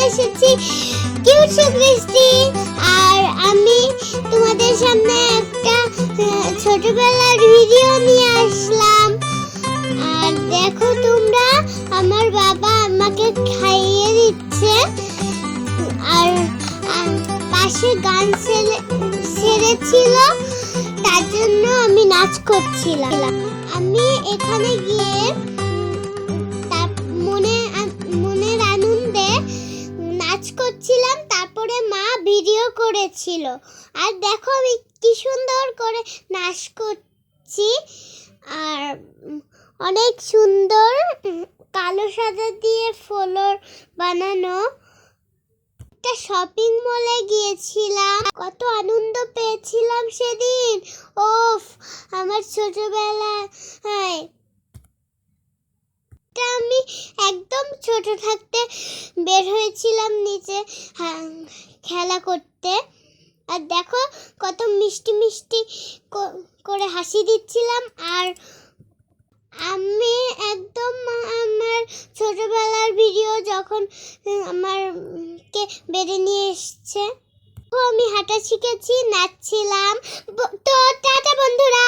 এসেছি কিউট বৃষ্টি। আর আমি তোমাদের সামনে একটা ছোটবেলার ভিডিও নিয়ে আসলাম। আর দেখো তোমরা, আমার বাবা আমাকে খাইয়ে দিচ্ছে। আর পাশে গান ছেড়েছিল, তার জন্য আমি নাচ করছিলাম। আমি এখানে গিয়ে মনের আনন্দে নাচ করছিলাম। তারপরে মা ভিডিও করেছিল। আর দেখো আমি কি সুন্দর করে নাচ করছি। আর অনেক সুন্দর কালো সাদা দিয়ে ফ্লোর বানানো। একটা শপিং মলে গিয়েছিলাম, কত আনন্দ পেয়েছিলাম সেদিন। ওফ, আমার ছোটবেলায় আমি একদম ছোট থাকতে বের হয়েছিলাম নিচে খেলা করতে। আর দেখো কত মিষ্টি মিষ্টি করে হাসি দিচ্ছিলাম। আর আমি একদম আমার ছোটবেলার ভিডিও যখন আমারকে বেড়ে নিয়ে এসছে। আমি হাঁটা শিখেছি, নাচছিলাম। তো টাটা বন্ধুরা।